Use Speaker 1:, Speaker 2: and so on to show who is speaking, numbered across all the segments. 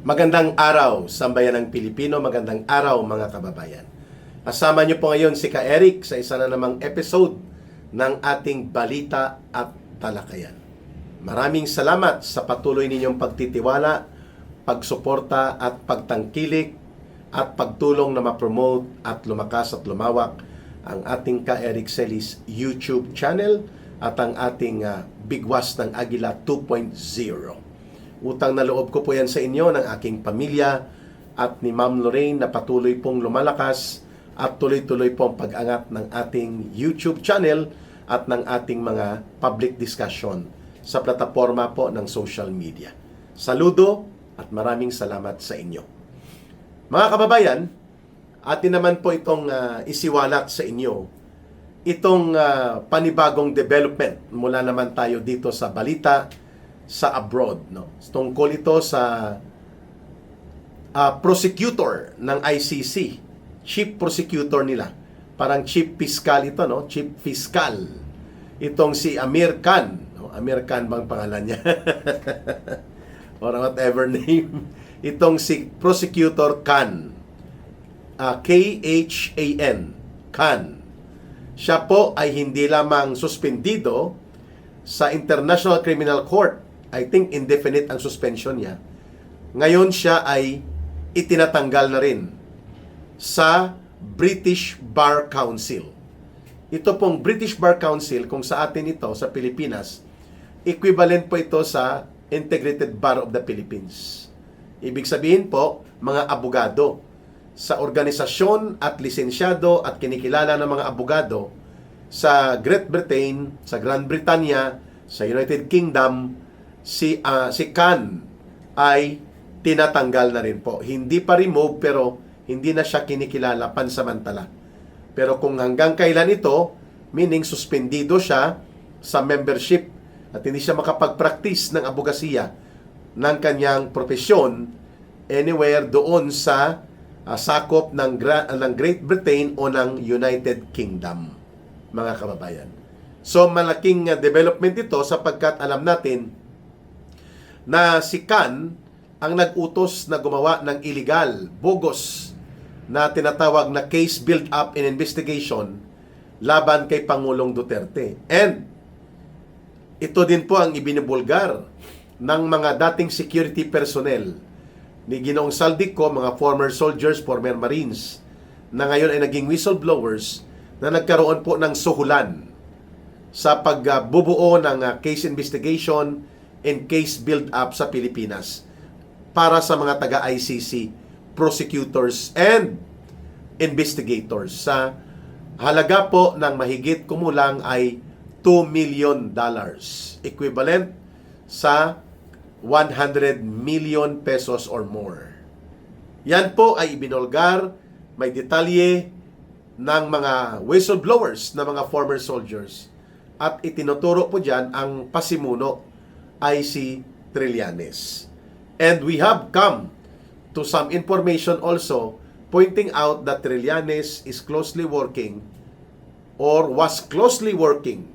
Speaker 1: Magandang araw, sambayanang Pilipino. Magandang araw, mga kababayan. Kasama niyo po ngayon si Ka Eric sa isa na namang episode ng ating Balita at Talakayan. Maraming salamat sa patuloy ninyong pagtitiwala, pagsuporta at pagtangkilik at pagtulong na ma-promote at lumakas at lumawak ang ating Ka Eric Celis YouTube channel at ang ating Bigwas ng Agila 2.0. Utang na loob ko po yan sa inyo ng aking pamilya at ni Ma'am Lorraine na patuloy pong lumalakas at tuloy-tuloy pong pag-angat ng ating YouTube channel at ng ating mga public discussion sa plataforma po ng social media. Saludo at maraming salamat sa inyo. Mga kababayan, atin naman po itong isiwalat sa inyo itong panibagong development mula naman tayo dito sa balita sa abroad, no? Tungkol ito sa prosecutor ng ICC, chief prosecutor nila. Parang chief fiscal ito, no? Chief fiscal. Itong si Amir Khan, no? Amir Khan bang pangalan niya? Or whatever name. Itong si prosecutor Khan. K-H-A-N. Khan. Siya po ay hindi lamang suspendido sa International Criminal Court. I think indefinite ang suspension niya. Ngayon siya ay itinatanggal na rin sa British Bar Council. Ito pong British Bar Council, kung sa atin ito, sa Pilipinas, equivalent po ito sa Integrated Bar of the Philippines. Ibig sabihin po, mga abogado sa organisasyon at lisensyado at kinikilala ng mga abogado sa Great Britain, sa Grand Britannia, sa United Kingdom, si Khan ay tinatanggal na rin po. Hindi pa remove pero hindi na siya kinikilala pansamantala. Pero kung hanggang kailan ito, meaning suspendido siya sa membership at hindi siya makapag-practice ng abogasiya ng kanyang profesyon anywhere doon sa sakop ng Great Britain o ng United Kingdom, mga kababayan. So malaking development ito sapagkat alam natin na si Khan ang nag-utos na gumawa ng illegal, bogus na tinatawag na case build-up and investigation laban kay Pangulong Duterte. And ito din po ang ibinibulgar ng mga dating security personnel ni Ginoong Saldico, mga former soldiers, former Marines, na ngayon ay naging whistleblowers na nagkaroon po ng suhulan sa pagbubuo ng case investigation and case build-up sa Pilipinas para sa mga taga-ICC, prosecutors, and investigators sa halaga po ng mahigit kumulang ay $2 million, equivalent sa 100 million pesos or more. Yan po ay ibinulgar, may detalye ng mga whistleblowers na mga former soldiers at itinuturo po dyan ang pasimuno ay si Trillanes. And we have come to some information also pointing out that Trillanes is closely working or was closely working,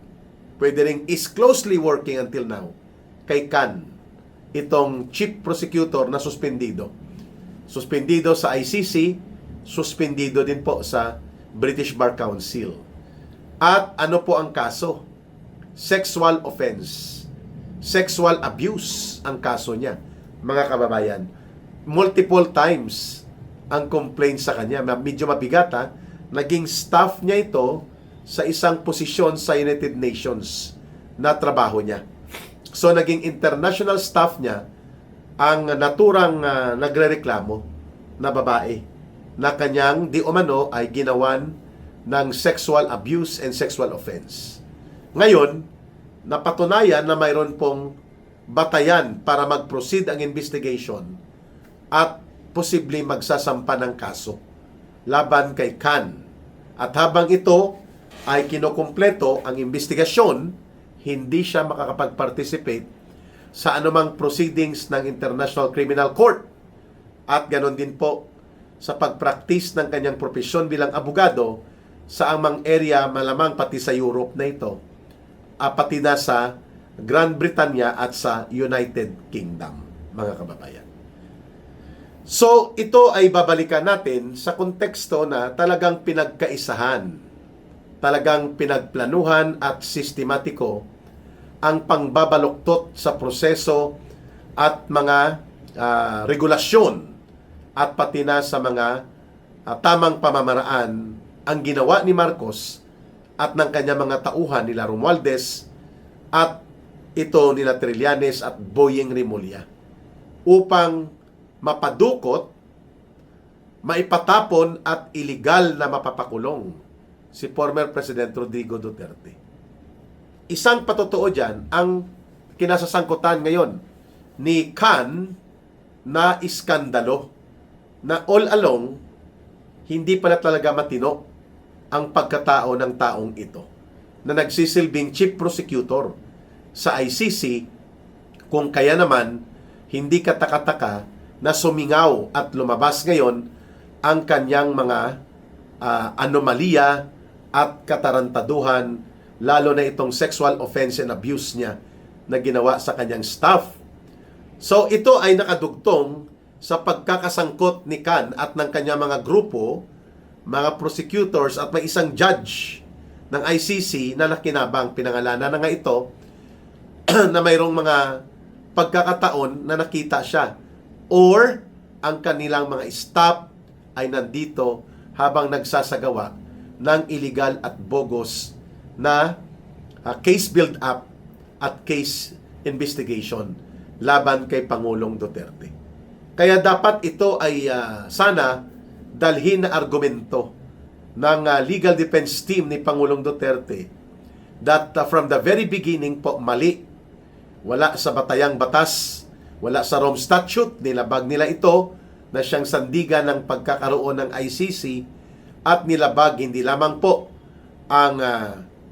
Speaker 1: pwede rin is closely working until now, kay Khan, itong chief prosecutor na suspendido. Suspendido sa ICC, suspendido din po sa British Bar Council. At ano po ang kaso? Sexual offense. Sexual abuse ang kaso niya, mga kababayan. Multiple times ang complaint sa kanya. Medyo mabigat ha. Naging staff niya ito sa isang posisyon sa United Nations na trabaho niya. So naging international staff niya ang naturang nagrereklamo na babae na kanyang di umano ay ginawan ng sexual abuse and sexual offense. Ngayon, napatunayan na mayroon pong batayan para mag-proceed ang investigation at posibleng magsasampa ng kaso laban kay Khan. At habang ito ay kinukumpleto ang investigasyon, hindi siya makakapag-participate sa anumang proceedings ng International Criminal Court. At ganon din po sa pag-practice ng kanyang profesyon bilang abogado sa amang area, malamang pati sa Europe na ito, pati na sa Grand Britannia at sa United Kingdom, mga kababayan. So, ito ay babalikan natin sa konteksto na talagang pinagkaisahan, talagang pinagplanuhan at sistematiko ang pangbabaluktot sa proseso at mga regulasyon at pati na sa mga tamang pamamaraan ang ginawa ni Marcos at ng kanyang mga tauhan nila Romualdez at ito nila Trillanes at Boyeng Rimulya upang mapadukot, maipatapon at iligal na mapapakulong si former President Rodrigo Duterte. Isang patotoo dyan ang kinasasangkutan ngayon ni Khan na iskandalo na all along hindi pala talaga matino ang pagkatao ng taong ito na nagsisilbing chief prosecutor sa ICC, kung kaya naman hindi katakataka na sumingaw at lumabas ngayon ang kanyang mga anomalya at katarantaduhan, lalo na itong sexual offense and abuse niya na ginawa sa kanyang staff. So ito ay nakadugtong sa pagkakasangkot ni Khan at ng kanyang mga grupo, mga prosecutors at may isang judge ng ICC na nakinabang, pinangalanan na nga ito, na mayroong mga pagkakataon na nakita siya or ang kanilang mga staff ay nandito habang nagsasagawa ng illegal at bogus na case build-up at case investigation laban kay Pangulong Duterte. Kaya dapat ito ay sana dalhin na argumento ng legal defense team ni Pangulong Duterte that from the very beginning po mali, wala sa batayang batas, wala sa Rome Statute, nilabag nila ito na siyang sandigan ng pagkakaroon ng ICC at nilabag hindi lamang po ang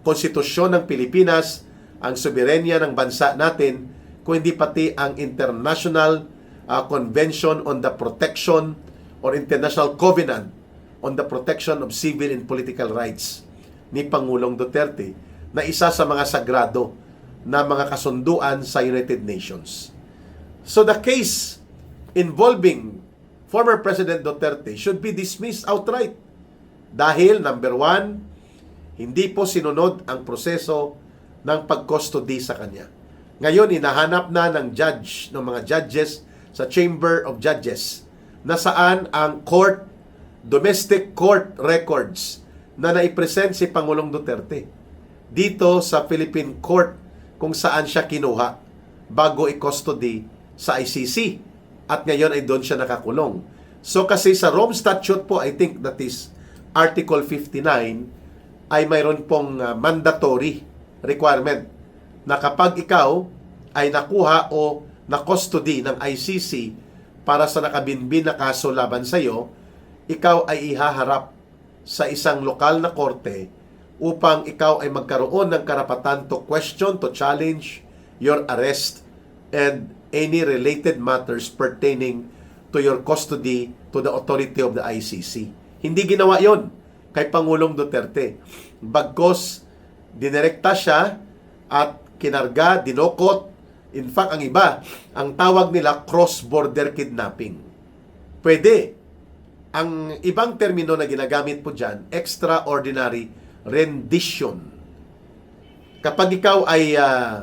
Speaker 1: konstitusyon ng Pilipinas, ang soberenya ng bansa natin, kundi pati ang International Convention on the Protection or International Covenant on the Protection of Civil and Political Rights ni Pangulong Duterte na isa sa mga sagrado na mga kasunduan sa United Nations. So the case involving former President Duterte should be dismissed outright dahil number one, hindi po sinunod ang proseso ng pag-custody sa kanya. Ngayon, hinahanap na ng mga judges sa Chamber of Judges na saan ang domestic court records na naipresent si Pangulong Duterte dito sa Philippine Court kung saan siya kinuha bago i-custody sa ICC. At ngayon ay doon siya nakakulong. So kasi sa Rome Statute po, I think that is Article 59, ay mayroon pong mandatory requirement na kapag ikaw ay nakuha o na-custody ng ICC para sa nakabinbin na kaso laban sa iyo, ikaw ay ihaharap sa isang lokal na korte upang ikaw ay magkaroon ng karapatan to question, to challenge your arrest and any related matters pertaining to your custody to the authority of the ICC. Hindi ginawa yon kay Pangulong Duterte. Bagkos, dinirekta siya at kinarga, dinokot. In fact, ang iba, ang tawag nila cross-border kidnapping. Pwede. Ang ibang termino na ginagamit po dyan, extraordinary rendition. Kapag ikaw ay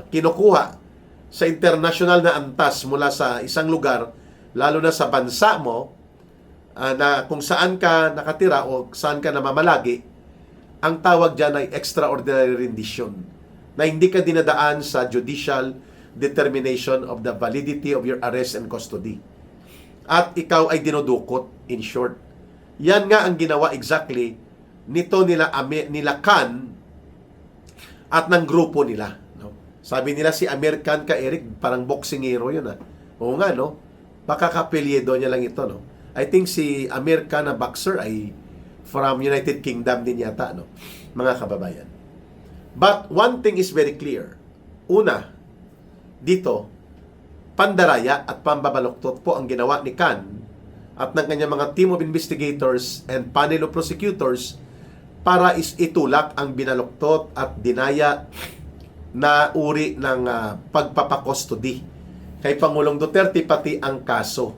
Speaker 1: kinukuha sa international na antas mula sa isang lugar, lalo na sa bansa mo, na kung saan ka nakatira o saan ka namamalagi, ang tawag dyan ay extraordinary rendition, na hindi ka dinadaan sa judicial determination of the validity of your arrest and custody. At ikaw ay dinudukot, in short. Yan nga ang ginawa exactly nito nila Khan at ng grupo nila. Sabi nila si Amir Khan ka, Eric, parang boxingero yun. Oo nga, no? Baka kapelyedo niya lang ito, no? I think si Amir Khan na boxer ay from United Kingdom din yata, no? Mga kababayan. But one thing is very clear. Una, dito, pandaraya at pambabaluktot po ang ginawa ni Khan at ng kanyang mga team of investigators and panel of prosecutors para itulak ang binaluktot at dinaya na uri ng pagpapakustody kay Pangulong Duterte, pati ang kaso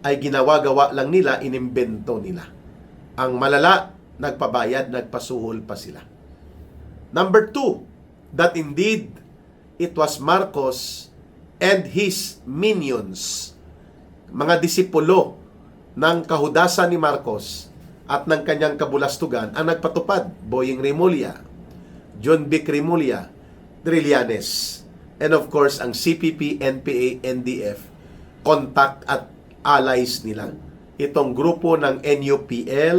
Speaker 1: ay ginawa-gawa lang nila, inimbento nila. Ang malala, nagpabayad, nagpasuhol pa sila. Number 2, that indeed it was Marcos and his minions, mga disipulo ng kahudasan ni Marcos at ng kanyang kabulastugan ang nagpatupad. Boying Rimulya, John Vic Rimulya, Trillanes, and of course ang CPP, NPA, NDF, contact at allies nila. Itong grupo ng NUPL,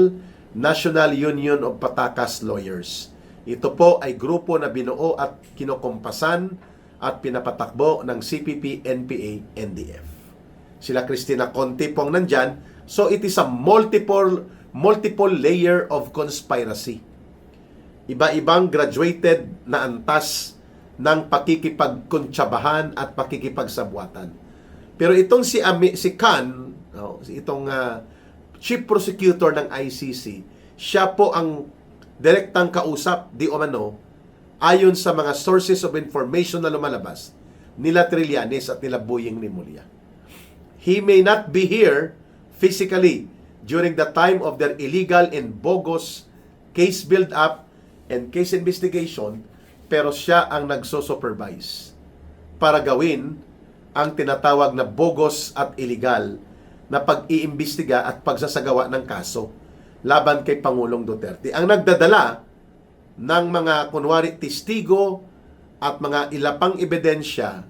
Speaker 1: National Union of Patakas Lawyers. Ito po ay grupo na binuo at kinokompasan at pinapatakbo ng CPP, NPA, NDF. Sila Cristina Conte pong nandyan. So it is a multiple layer of conspiracy. Iba-ibang graduated na antas ng pakikipagkuntsabahan at pakikipagsabwatan. Pero itong si Khan, itong chief prosecutor ng ICC, siya po ang direktang kausap, di umano, ayon sa mga sources of information na lumalabas, nila Trillanes at nila Boying Rimulya. He may not be here physically during the time of their illegal and bogus case build-up and case investigation, pero siya ang nagso-supervise para gawin ang tinatawag na bogus at illegal na pag-iimbestiga at pagsasagawa ng kaso laban kay Pangulong Duterte. Ang nagdadala ng mga kunwari testigo at mga ilapang ebidensya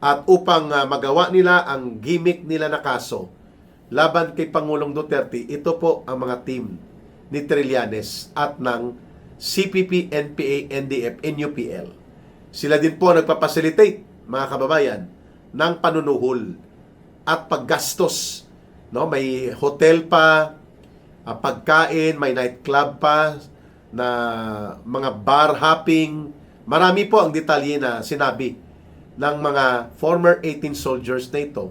Speaker 1: at upang magawa nila ang gimmick nila na kaso laban kay Pangulong Duterte, ito po ang mga team ni Trillanes at ng CPP, NPA, NDF, NUPL. Sila din po nagpapacilitate, mga kababayan, ng panunuhol at paggastos. No? May hotel pa, pagkain, may nightclub pa, na mga bar hopping. Marami po ang detalye na sinabi ng mga former 18 soldiers na ito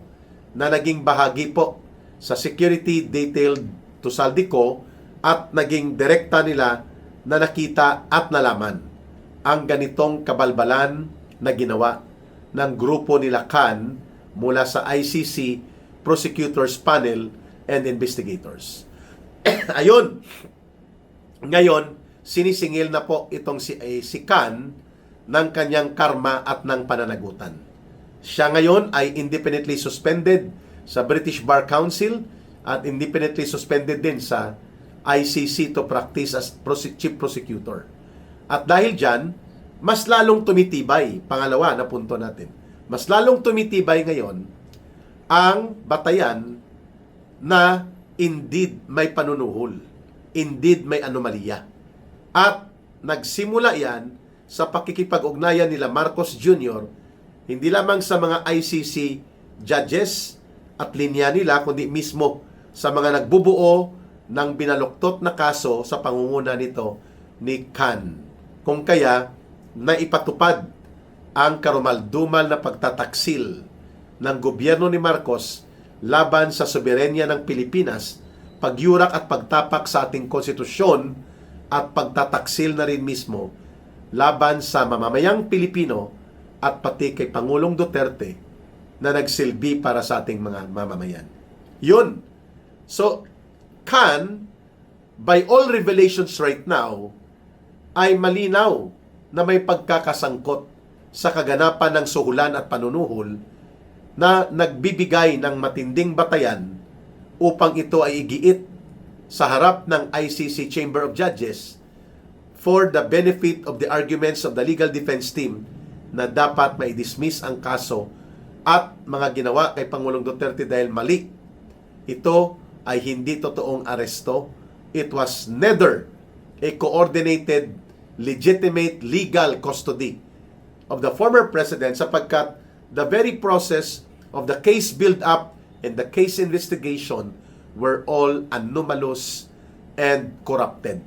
Speaker 1: na naging bahagi po sa security detail to Saldico at naging direkta nila na nakita at nalaman ang ganitong kabalbalan na ginawa ng grupo nila Khan mula sa ICC Prosecutors Panel and Investigators. Ayun. Ngayon, sinisingil na po itong si Khan ng kanyang karma at ng pananagutan. Siya ngayon ay independently suspended sa British Bar Council at independently suspended din sa ICC to practice as chief prosecutor. At dahil dyan, mas lalong tumitibay, pangalawa na punto natin, mas lalong tumitibay ngayon ang batayan na indeed may panunuhol, indeed may anomalya. At nagsimula yan sa pakikipag-ugnayan nila Marcos Jr., hindi lamang sa mga ICC judges at linya nila, kundi mismo sa mga nagbubuo ng binaluktot na kaso sa pangunguna nito ni Khan. Kung kaya, naipatupad ang karumaldumal na pagtataksil ng gobyerno ni Marcos laban sa soberenya ng Pilipinas, pagyurak at pagtapak sa ating konstitusyon at pagtataksil na rin mismo laban sa mamamayang Pilipino at pati kay Pangulong Duterte na nagsilbi para sa ating mga mamamayan. Yun. So, Khan, by all revelations right now, ay malinaw na may pagkakasangkot sa kaganapan ng suhulan at panunuhol na nagbibigay ng matinding batayan upang ito ay igiit sa harap ng ICC Chamber of Judges for the benefit of the arguments of the legal defense team na dapat mai-dismiss ang kaso at mga ginawa kay Pangulong Duterte dahil mali. Ito ay hindi totoong aresto. It was neither a coordinated, legitimate legal custody of the former president sapagkat the very process of the case build-up and the case investigation were all anomalous and corrupted.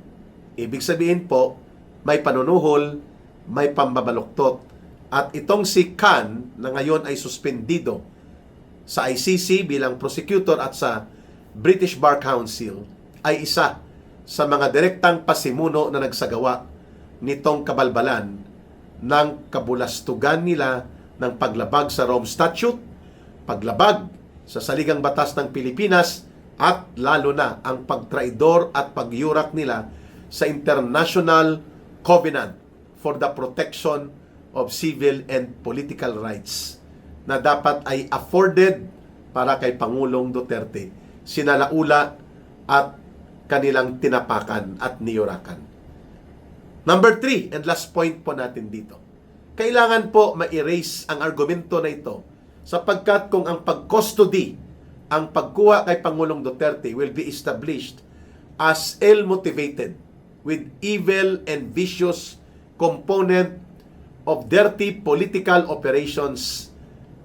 Speaker 1: Ibig sabihin po, may panunuhol, may pambabaluktot. At itong si Khan na ngayon ay suspendido sa ICC bilang prosecutor at sa British Bar Council ay isa sa mga direktang pasimuno na nagsagawa nitong kabalbalan ng kabulastugan nila ng paglabag sa Rome Statute, paglabag sa saligang batas ng Pilipinas at lalo na ang pagtraidor at pagyurak nila sa International Covenant for the Protection of Civil and Political Rights na dapat ay afforded para kay Pangulong Duterte, sinalaula at kanilang tinapakan at niyurakan. Number 3, and last point po natin dito. Kailangan po ma-erase ang argumento na ito sapagkat kung ang pag-custody, ang pagkuha kay Pangulong Duterte will be established as ill-motivated with evil and vicious component of dirty political operations,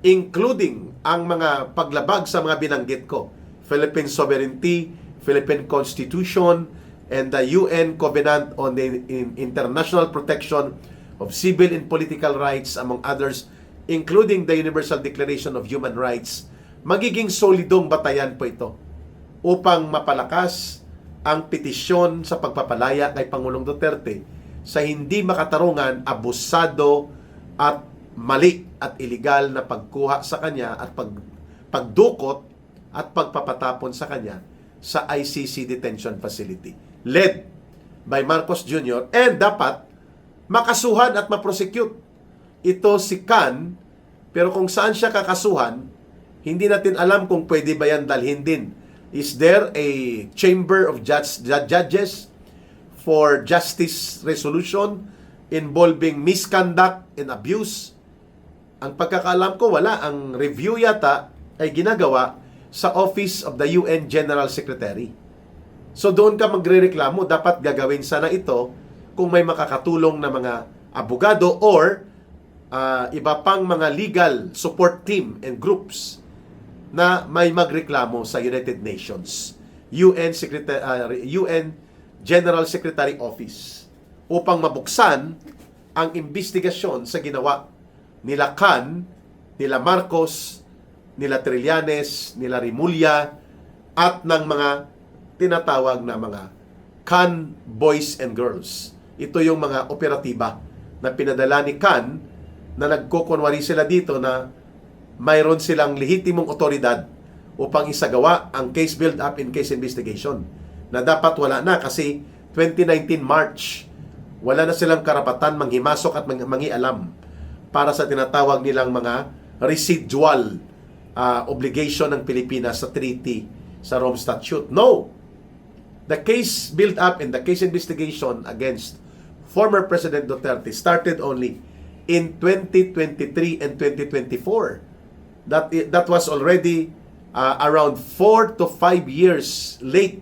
Speaker 1: including ang mga paglabag sa mga binanggit ko, Philippine sovereignty, Philippine Constitution, and the UN Covenant on the International Protection of Civil and Political Rights, among others, including the Universal Declaration of Human Rights. Magiging solidong batayan po ito upang mapalakas ang petisyon sa pagpapalaya kay Pangulong Duterte sa hindi makatarungan, abusado at mali at iligal na pagkuha sa kanya at pagdukot at pagpapatapon sa kanya sa ICC Detention Facility led by Marcos Jr. and dapat makasuhan at maprosecute ito si Khan, pero kung saan siya kakasuhan, hindi natin alam kung pwede ba yan dalhin din. Is there a chamber of judges for justice resolution involving misconduct and abuse? Ang pagkakaalam ko, wala. Ang review yata ay ginagawa sa Office of the UN General Secretary. So doon ka magrereklamo, dapat gagawin sana ito kung may makakatulong na mga abogado or iba pang mga legal support team and groups na may magreklamo sa United Nations, UN General Secretary Office upang mabuksan ang investigasyon sa ginawa nila Khan, nila Marcos, nila Trillanes, nila Rimulya at ng mga tinatawag na mga Khan boys and girls. Ito yung mga operatiba na pinadala ni Khan na nagkukunwari sila dito na mayroon silang lehitimong otoridad upang isagawa ang case build-up in case investigation na dapat wala na kasi 2019 March, wala na silang karapatan manghimasok at mangialam para sa tinatawag nilang mga residual obligation ng Pilipinas sa treaty sa Rome Statute. No! The case build-up and the case investigation against former President Duterte started only in 2023 and 2024. That was already around 4 to 5 years late.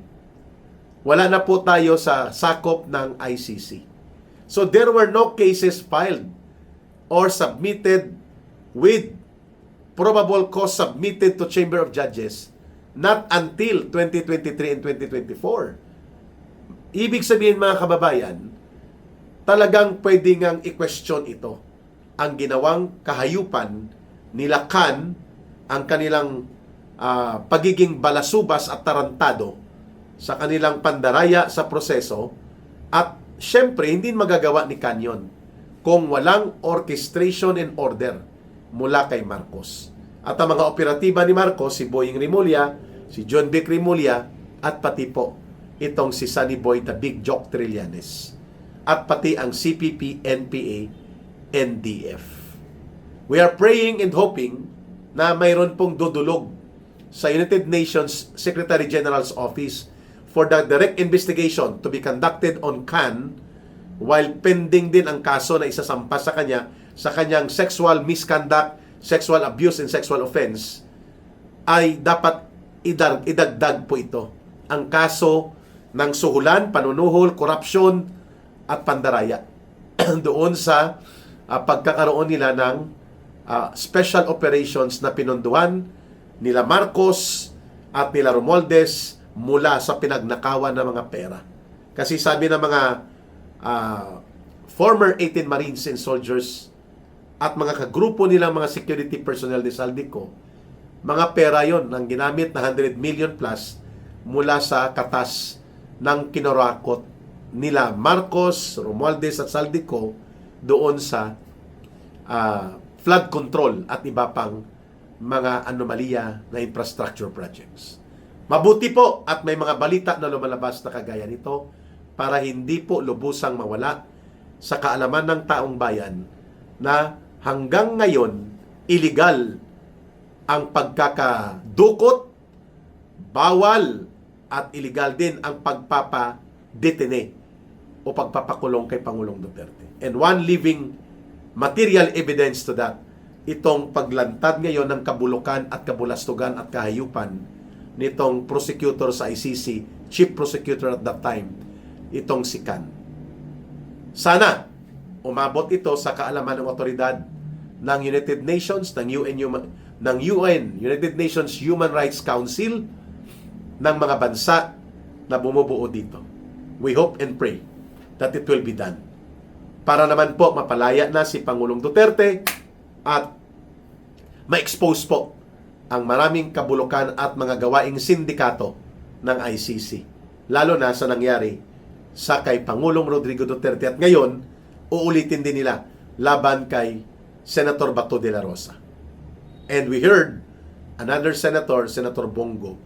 Speaker 1: Wala na po tayo sa sakop ng ICC. So there were no cases filed or submitted with probable cause submitted to Chamber of Judges not until 2023 and 2024. Ibig sabihin mga kababayan, talagang pwede ngang i-question ito. Ang ginawang kahayupan nila Khan, ang kanilang pagiging balasubas at tarantado sa kanilang pandaraya sa proseso, at syempre hindi magagawa ni Khan yun kung walang orchestration and order mula kay Marcos. At ang mga operatiba ni Marcos, si Boying Rimulya, si John Vic Rimulya, at pati po itong si Sunny Boy the Big Joke Trillanes, at pati ang CPP, NPA, NDF. We are praying and hoping na mayroon pong dudulog sa United Nations Secretary General's Office for the direct investigation to be conducted on Khan while pending din ang kaso na isasampa sa kanya sa kanyang sexual misconduct, sexual abuse, and sexual offense. Ay dapat idagdag po ito ang kaso ng suhulan, panunuhol, korupsyon at pandaraya doon sa pagkakaroon nila ng special operations na pinunduhan nila Marcos at nila Romualdez mula sa pinagnakawan ng mga pera. Kasi sabi ng mga former 18 Marines and soldiers at mga kagrupo nilang mga security personnel ni Saldico, mga pera yon ang ginamit na 100 million plus mula sa katas ng kinorakot nila Marcos, Romualdez at Saldico doon sa flood control at iba pang mga anomalya na infrastructure projects. Mabuti po at may mga balita na lumalabas na kagaya nito para hindi po lubusang mawala sa kaalaman ng taong bayan na hanggang ngayon illegal ang pagkakadukot, bawal at illegal din ang pagpapadetene o pagpapakulong kay Pangulong Duterte. And one living material evidence to that, itong paglantad ngayon ng kabulukan at kabulastugan at kahayupan nitong prosecutor sa ICC, chief prosecutor at that time, itong si Can. Sana umabot ito sa kaalaman ng otoridad ng United Nations, ng UN, United Nations Human Rights Council, ng mga bansa na bumubuo dito. We hope and pray that it will be done. Para naman po mapalaya na si Pangulong Duterte at ma-expose po ang maraming kabulukan at mga gawaing sindikato ng ICC. Lalo na sa nangyari sa kay Pangulong Rodrigo Duterte at ngayon, uulitin din nila laban kay Senator Bato de la Rosa. And we heard another senator, Senator Bongo,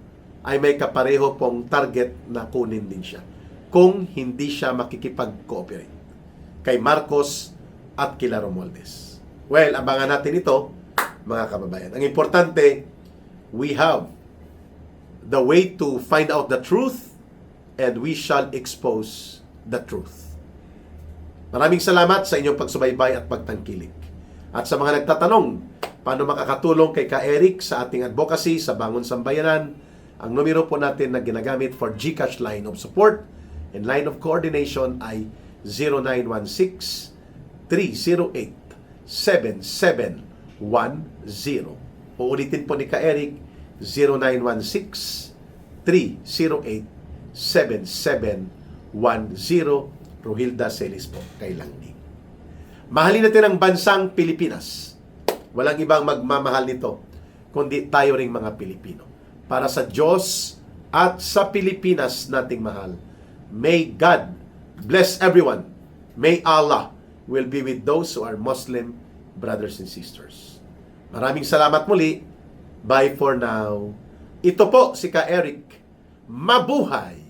Speaker 1: ay may kapareho pong target na kunin din siya kung hindi siya makikipag-cooperate kay Marcos at kila Romualdez. Well, abangan natin ito, mga kababayan. Ang importante, we have the way to find out the truth and we shall expose the truth. Maraming salamat sa inyong pagsubaybay at pagtangkilik. At sa mga nagtatanong, paano makakatulong kay Ka-Eric sa ating advocacy sa Bangon Sambayanan, ang numero po natin na ginagamit for GCash line of support and line of coordination ay 0916-308-7710. Uulitin po ni Ka-Eric, 0916-308-7710. Rohilda Celis po, kay Langning. Mahalin natin ang bansang Pilipinas. Walang ibang magmamahal nito, kundi tayo ring mga Pilipino. Para sa Diyos at sa Pilipinas nating mahal. May God bless everyone. May Allah will be with those who are Muslim brothers and sisters. Maraming salamat muli. Bye for now. Ito po si Ka-Eric. Mabuhay!